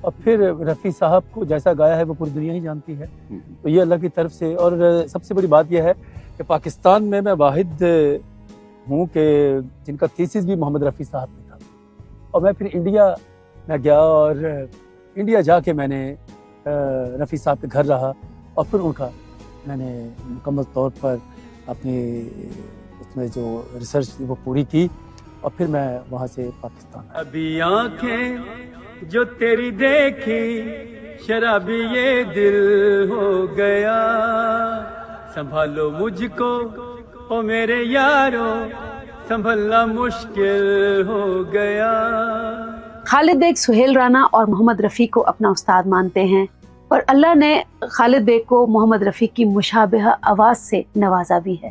اور پھر رفیع صاحب کو جیسا گایا ہے وہ پوری دنیا ہی جانتی ہے. تو یہ اللہ کی طرف سے. اور سب سے بڑی بات یہ ہے کہ پاکستان میں واحد ہوں کہ جن کا تھیسس بھی محمد رفیع صاحب نے تھا. اور میں پھر انڈیا میں گیا اور انڈیا جا کے میں نے رفیع صاحب کے گھر رہا اور پھر ان کا میں نے مکمل طور پر اپنی اس میں جو ریسرچ وہ پوری کی اور پھر میں وہاں سے پاکستان آیا. ابھی آنکھیں جو تیری دیکھی شرابی یہ دل ہو گیا، سنبھالو مجھ کو او میرے یارو سنبھلنا مشکل ہو گیا. خالد بیگ سہیل رانا اور محمد رفیع کو اپنا استاد مانتے ہیں اور اللہ نے خالد بیگ کو محمد رفیع کی مشابہہ آواز سے نوازا بھی ہے.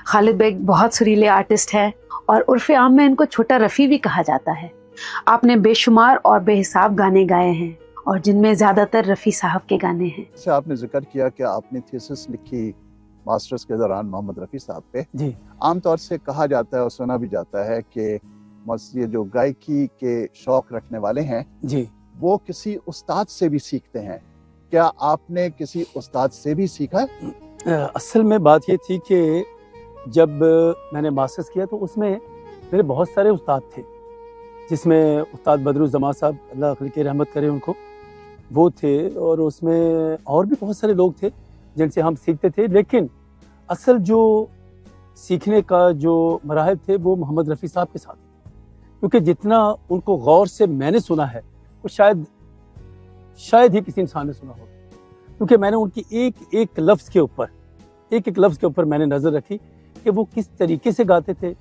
خالد بیگ بہت سریلے آرٹسٹ ہیں اور عرف عام میں ان کو چھوٹا رفیع بھی کہا جاتا ہے. آپ نے بے شمار اور بے حساب گانے گائے ہیں اور جن میں زیادہ تر رفیع صاحب کے گانے ہیں. جیسے آپ نے ذکر کیا کہ آپ نے تھیسس لکھی ماسٹرز کے دوران محمد رفیع صاحب پہ. جی عام طور سے کہا جاتا ہے اور سنا بھی جاتا ہے کہ یہ جو گائیکی کے شوق رکھنے والے ہیں جی وہ کسی استاد سے بھی سیکھتے ہیں. کیا آپ نے کسی استاد سے بھی سیکھا ہے؟ اصل میں بات یہ تھی کہ جب میں نے ماسٹرز کیا تو اس میں میرے بہت سارے استاد تھے، جس میں استاد بدرالزمان صاحب اللہ خلق رحمت کرے ان کو، وہ تھے، اور اس میں اور بھی بہت سارے لوگ تھے جن سے ہم سیکھتے تھے. لیکن اصل جو سیکھنے کا جو مراحل تھے وہ محمد رفیع صاحب کے ساتھ، کیونکہ جتنا ان کو غور سے میں نے سنا ہے وہ شاید ہی کسی انسان نے سنا ہو، کیونکہ میں نے ان کی ایک لفظ کے اوپر میں نے نظر رکھی کہ وہ کس طریقے سے گاتے تھے،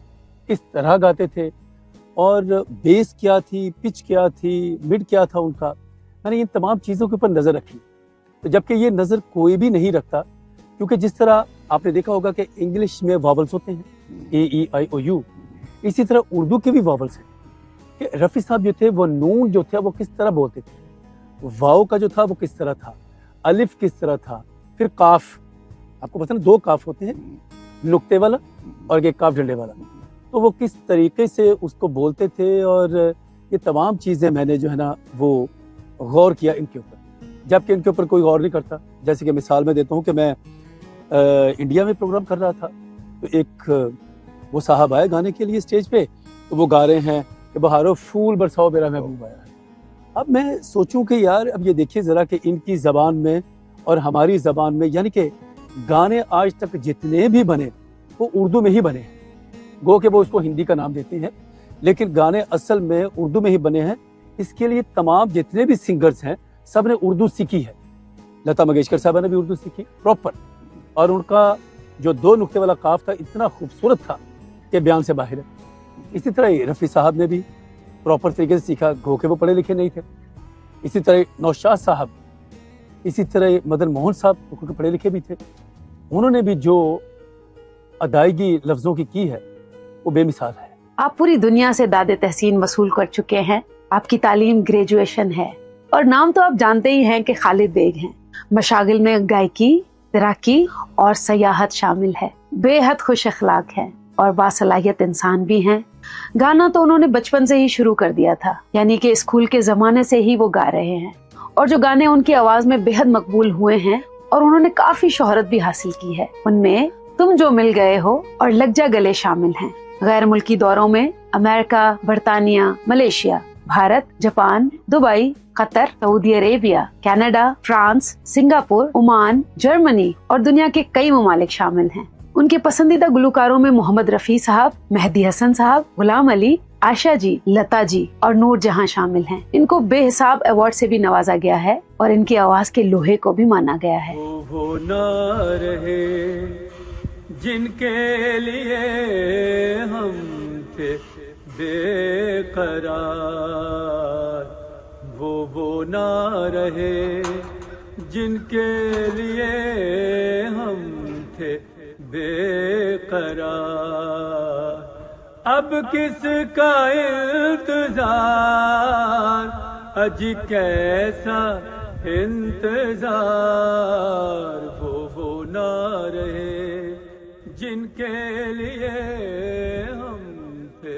کس طرح گاتے تھے، اور بیس کیا تھی، پچ کیا تھی، مڈ کیا تھا ان کا. میں نے ان تمام چیزوں کے اوپر نظر رکھی. تو جبکہ یہ نظر کوئی بھی نہیں رکھتا، کیونکہ جس طرح آپ نے دیکھا ہوگا کہ انگلش میں واولس ہوتے ہیں AEIOU، اسی طرح اردو کے بھی واولس ہیں. کہ رفیع صاحب جو تھے وہ نون جو تھا وہ کس طرح بولتے تھے، واو کا جو تھا وہ کس طرح تھا، الف کس طرح تھا، پھر کاف. آپ کو پتہ نا 2 کاف ہوتے ہیں، نقطے والا اور ایک کاف ڈنڈے والا. تو وہ کس طریقے سے اس کو بولتے تھے، اور یہ تمام چیزیں میں نے جو ہے نا وہ غور کیا ان کے اوپر، جبکہ ان کے اوپر کوئی غور نہیں کرتا. جیسے کہ مثال میں دیتا ہوں کہ میں انڈیا میں پروگرام کر رہا تھا تو ایک وہ صاحب آئے گانے کے لیے اسٹیج پہ، تو وہ گا رہے ہیں کہ بہارو پھول برساؤ میرا محبوب آیا ہے. اب میں سوچوں کہ یار اب یہ دیکھیے ذرا کہ ان کی زبان میں اور ہماری زبان میں، یعنی کہ گانے آج تک جتنے بھی بنے وہ اردو میں ہی بنے ہیں. گو کہ وہ اس کو ہندی کا نام دیتے ہیں، لیکن گانے اصل میں اردو میں ہی بنے ہیں. اس کے لیے تمام جتنے بھی سنگرز ہیں سب نے اردو سیکھی ہے. لتا منگیشکر صاحبہ نے بھی اردو سیکھی پراپر، اور ان کا جو 2 نقطے والا قاف تھا اتنا خوبصورت تھا کہ بیان سے باہر ہے. اسی طرح رفیع صاحب نے بھی پراپر طریقے سے سیکھا، گو کہ وہ پڑھے لکھے نہیں تھے. اسی طرح نوشاد صاحب، اسی طرح مدن موہن صاحب کیونکہ پڑھے لکھے بھی تھے، انہوں نے بھی جو ادائیگی لفظوں کی ہے وہ بے مثال ہے. آپ پوری دنیا سے داد تحسین وصول کر چکے ہیں. آپ کی تعلیم گریجویشن ہے اور نام تو آپ جانتے ہی ہیں کہ خالد بیگ ہیں. مشاغل میں گائیکی، تیراکی اور سیاحت شامل ہے. بے حد خوش اخلاق ہیں اور باصلاحیت انسان بھی ہیں. گانا تو انہوں نے بچپن سے ہی شروع کر دیا تھا، یعنی کہ اسکول کے زمانے سے ہی وہ گا رہے ہیں، اور جو گانے ان کی آواز میں بے حد مقبول ہوئے ہیں اور انہوں نے کافی شہرت بھی حاصل کی ہے. ان میں تم جو مل گئے ہو اور لگ جا گلے شامل ہیں. غیر ملکی دوروں میں امریکہ، برطانیہ، Malaysia, Bharat, Japan, Dubai, Qatar, Saudi Arabia, Canada, France, Singapore, Oman, Germany اور دنیا کے کئی ممالک شامل ہیں. ان کے پسندیدہ گلوکاروں میں محمد رفیع صاحب، مہدی حسن صاحب، غلام علی، عائشہ جی، لتا جی اور نور جہاں شامل ہیں. ان کو بے حساب ایوارڈ سے بھی نوازا گیا ہے اور ان کی آواز کے لوہے کو بھی مانا گیا ہے. وہ نہ رہے جن کے لیے ہم تھے بے قرار، وہ نہ رہے جن کے لیے ہم تھے بے قرار. اب کس کا انتظار، اجی کیسا انتظار، وہ نہ رہے جن کے لیے ہم تھے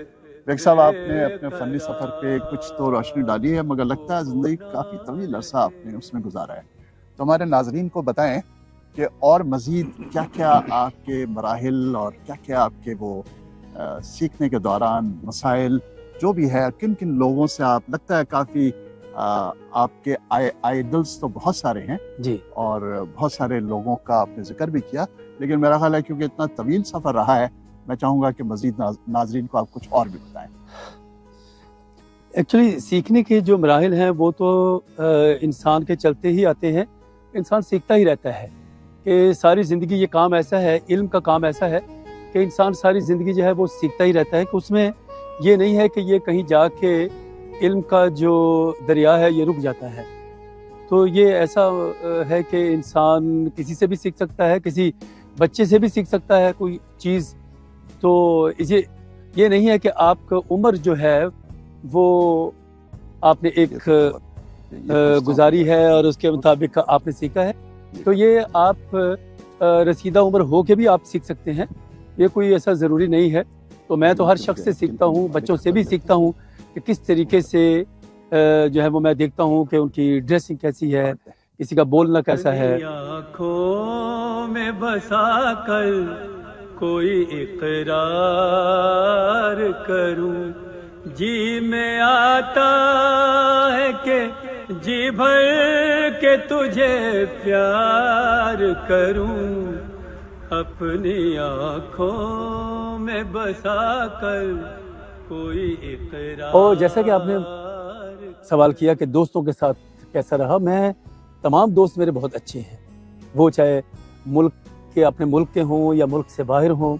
بیگ صاحب آپ نے اپنے فنی سفر پہ کچھ تو روشنی ڈالی ہے، مگر لگتا ہے زندگی کافی طویل عرصہ آپ نے اس میں گزارا ہے، تو ہمارے ناظرین کو بتائیں کہ اور مزید کیا کیا آپ کے مراحل اور کیا کیا آپ کے وہ سیکھنے کے دوران مسائل جو بھی ہے، کن کن لوگوں سے آپ، لگتا ہے کافی آپ کے آئیڈلز تو بہت سارے ہیں جی، اور بہت سارے لوگوں کا آپ نے ذکر بھی کیا، لیکن میرا خیال ہے کیونکہ اتنا طویل سفر رہا ہے، میں چاہوں گا کہ مزید ناظرین کو آپ کچھ اور بھی بتائیں۔ ایکچولی سیکھنے کے جو مراحل ہیں وہ تو انسان کے چلتے ہی آتے ہیں، انسان سیکھتا ہی رہتا ہے کہ ساری زندگی یہ کام ایسا ہے، علم کا کام ایسا ہے کہ انسان ساری زندگی جو ہے وہ سیکھتا ہی رہتا ہے، کہ اس میں یہ نہیں ہے کہ یہ کہیں جا کے علم کا جو دریا ہے یہ رک جاتا ہے۔ تو یہ ایسا ہے کہ انسان کسی سے بھی سیکھ سکتا ہے، کسی بچے سے بھی سیکھ سکتا ہے کوئی چیز، تو یہ نہیں ہے کہ آپ کا عمر جو ہے وہ آپ نے ایک گزاری ہے اور اس کے مطابق آپ نے سیکھا ہے، تو یہ آپ رسیدہ عمر ہو کے بھی آپ سیکھ سکتے ہیں، یہ کوئی ایسا ضروری نہیں ہے۔ تو میں تو ہر شخص سے سیکھتا ہوں، بچوں سے بھی سیکھتا ہوں کہ کس طریقے سے جو ہے وہ میں دیکھتا ہوں کہ ان کی ڈریسنگ کیسی ہے، کسی کا بولنا کیسا ہے۔ آنکھوں میں بسا کر کوئی اقرار کروں، جی میں آتا ہے کہ جی بھر کے تجھے پیار کروں، اپنی آنکھوں میں بسا کر کوئی اقرار۔ اور جیسا کہ آپ نے سوال کیا کہ دوستوں کے ساتھ کیسا رہا، میں تمام دوست میرے بہت اچھے ہیں، وہ چاہے ملک کے اپنے ملک کے ہوں یا ملک سے باہر ہوں،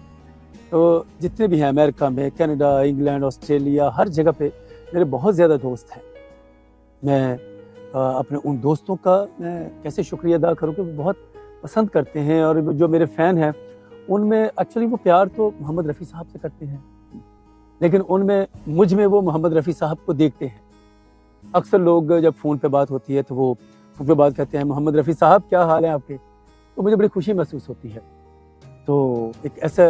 تو جتنے بھی ہیں امریکہ میں، کینیڈا، انگلینڈ، آسٹریلیا، ہر جگہ پہ میرے بہت زیادہ دوست ہیں۔ میں اپنے ان دوستوں کا میں کیسے شکریہ ادا کروں کہ وہ بہت پسند کرتے ہیں، اور جو میرے فین ہیں ان میں ایکچولی وہ پیار تو محمد رفیع صاحب سے کرتے ہیں، لیکن ان میں مجھ میں وہ محمد رفیع صاحب کو دیکھتے ہیں۔ اکثر لوگ جب فون پہ بات ہوتی ہے تو وہ فون پہ بات کہتے ہیں محمد رفیع صاحب کیا حال ہے آپ کے، تو مجھے بڑی خوشی محسوس ہوتی ہے۔ تو ایک ایسا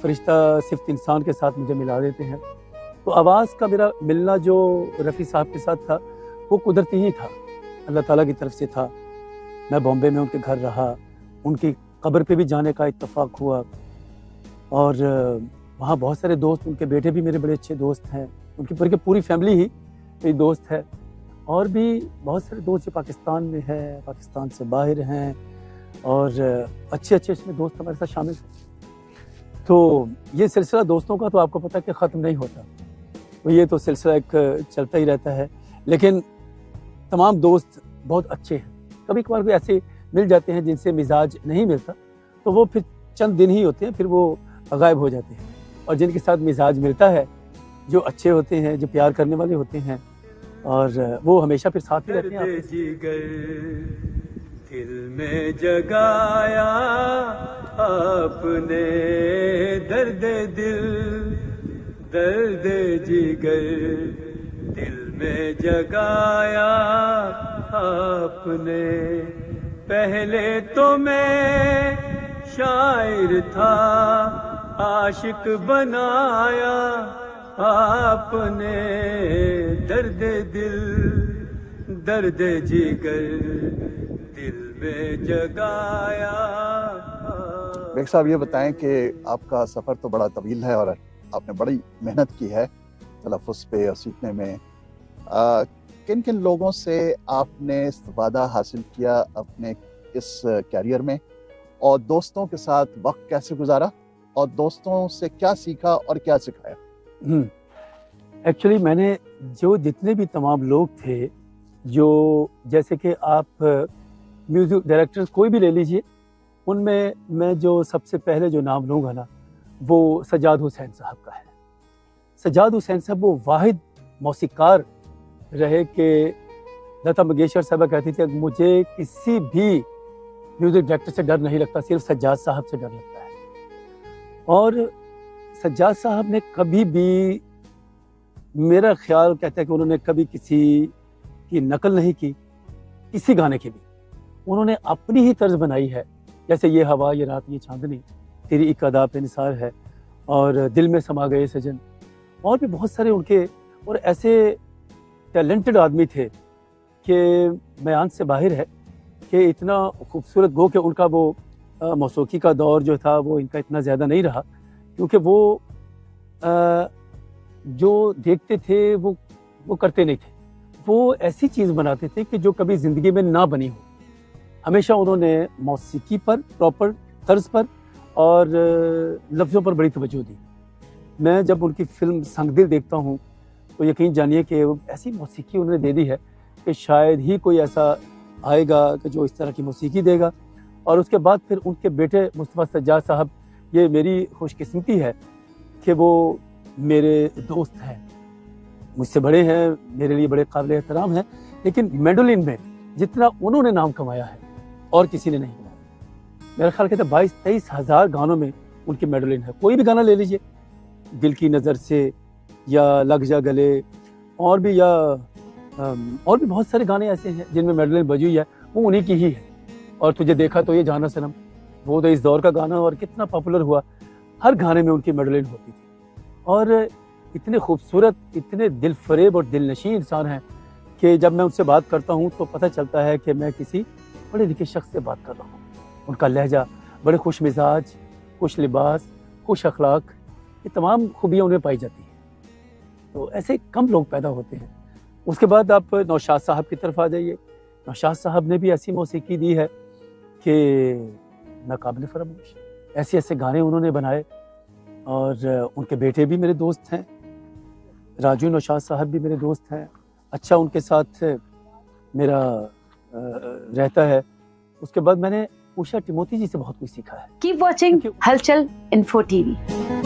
فرشتہ صفت انسان کے ساتھ مجھے ملا دیتے ہیں، تو آواز کا میرا ملنا جو رفیع صاحب کے ساتھ تھا وہ قدرتی ہی تھا، اللہ تعالیٰ کی طرف سے تھا۔ میں بامبے میں ان کے گھر رہا، ان کی قبر پہ بھی جانے کا اتفاق ہوا، اور وہاں بہت سارے دوست، ان کے بیٹے بھی میرے بڑے اچھے دوست ہیں، ان کی پوری فیملی ہی میری دوست ہے، اور بھی بہت سارے دوست جو پاکستان میں ہیں، پاکستان سے باہر ہیں، اور اچھے اس میں دوست ہمارے ساتھ شامل ہیں۔ تو یہ سلسلہ دوستوں کا تو آپ کو پتہ ہے کہ ختم نہیں ہوتا، تو یہ تو سلسلہ ایک چلتا ہی رہتا ہے، لیکن تمام دوست بہت اچھے ہیں۔ کبھی کبھار بھی ایسے مل جاتے ہیں جن سے مزاج نہیں ملتا، تو وہ پھر چند دن ہی ہوتے ہیں، پھر وہ غائب ہو جاتے ہیں، اور جن کے ساتھ مزاج ملتا ہے، جو اچھے ہوتے ہیں، جو پیار کرنے والے ہوتے ہیں، اور وہ ہمیشہ پھر ساتھ ہی رہتے ہیں۔ جگر دل میں جگایا آپ نے، درد جگر دل میں جگایا آپ نے، پہلے تو میں شاعر تھا، عاشق بنایا آپ نے، درد جگر دل میں جگایا۔ بیگ صاحب یہ بتائیں کہ آپ کا سفر تو بڑا طویل ہے اور آپ نے بڑی محنت کی ہے تلفظ پہ اور سیکھنے میں، کن کن لوگوں سے آپ نے استفادہ حاصل کیا اپنے اس کیریئر میں، اور دوستوں کے ساتھ وقت کیسے گزارا، اور دوستوں سے کیا سیکھا اور کیا سکھایا؟ ایکچولی میں نے جو جتنے بھی تمام لوگ تھے، جو جیسے کہ آپ میوزک ڈائریکٹر کوئی بھی لے لیجئے، ان میں جو سب سے پہلے جو نام لوں گا نا، وہ سجاد حسین صاحب کا ہے۔ سجاد حسین صاحب وہ واحد موسیقار رہے کہ لتا منگیشکر صاحبہ کہتی تھی کہ مجھے کسی بھی میوزک ڈائریکٹر سے ڈر نہیں لگتا، صرف سجاد صاحب سے ڈر لگتا ہے۔ اور سجاد صاحب نے کبھی بھی، میرا خیال کہتا ہے کہ انہوں نے کبھی کسی کی نقل نہیں کی، کسی گانے کی بھی، انہوں نے اپنی ہی طرز بنائی ہے، جیسے یہ ہوا، یہ رات، یہ چاندنی، تیری ایک ادا پہ نثار ہے، اور دل میں سما گئے سجن، اور بھی بہت سارے ان کے اور ایسے ٹیلنٹڈ آدمی تھے کہ بیان سے باہر ہے کہ اتنا خوبصورت گو کہ ان کا وہ موسیقی کا دور جو تھا وہ ان کا اتنا زیادہ نہیں رہا، کیونکہ وہ جو دیکھتے تھے وہ کرتے نہیں تھے، وہ ایسی چیز بناتے تھے کہ جو کبھی زندگی میں نہ بنی ہو۔ ہمیشہ انہوں نے موسیقی پر پراپر طرز پر اور لفظوں پر بڑی توجہ دی۔ میں جب ان کی فلم سنگ دل دیکھتا ہوں تو یقین جانیے کہ ایسی موسیقی انہوں نے دے دی ہے کہ شاید ہی کوئی ایسا آئے گا کہ جو اس طرح کی موسیقی دے گا۔ اور اس کے بعد پھر ان کے بیٹے مصطفیٰ سجاد صاحب، یہ میری خوش قسمتی ہے کہ وہ میرے دوست ہیں، مجھ سے بڑے ہیں، میرے لیے بڑے قابل احترام ہیں، لیکن مینڈولن میں جتنا انہوں نے نام کمایا ہے اور کسی نے نہیں کمایا۔ میرا خیال کہتا ہے 22-23 ہزار گانوں میں ان کی مینڈولن ہے۔ کوئی بھی گانا لے لیجئے، دل کی نظر سے یا لگ جا گلے، اور بھی بہت سارے گانے ایسے ہیں جن میں میڈلن بجی ہوئی ہے، وہ انہی کی ہی ہے۔ اور تجھے دیکھا تو یہ جانا سنم، وہ تو اس دور کا گانا اور کتنا پاپولر ہوا، ہر گانے میں ان کی میڈلن ہوتی تھی۔ اور اتنے خوبصورت، اتنے دل فریب اور دل نشین انسان ہیں کہ جب میں ان سے بات کرتا ہوں تو پتہ چلتا ہے کہ میں کسی بڑے لکھے شخص سے بات کر رہا ہوں۔ ان کا لہجہ بڑے خوش مزاج، خوش لباس، خوش اخلاق، یہ تمام خوبیاں انہیں پائی جاتی ہیں۔ تو ایسے کم لوگ پیدا ہوتے ہیں۔ اس کے بعد آپ نوشاد صاحب کی طرف آ جائیے۔ نوشاد صاحب نے بھی ایسی موسیقی دی ہے کہ ناقابل فراموش، ایسے ایسے گانے انہوں نے بنائے۔ اور ان کے بیٹے بھی میرے دوست ہیں، راجو نوشاد صاحب بھی میرے دوست ہیں، اچھا ان کے ساتھ میرا رہتا ہے۔ اس کے بعد میں نے اوشا ٹیموتھی جی سے بہت کچھ سیکھا ہے۔ Keep watching Halchal Info TV.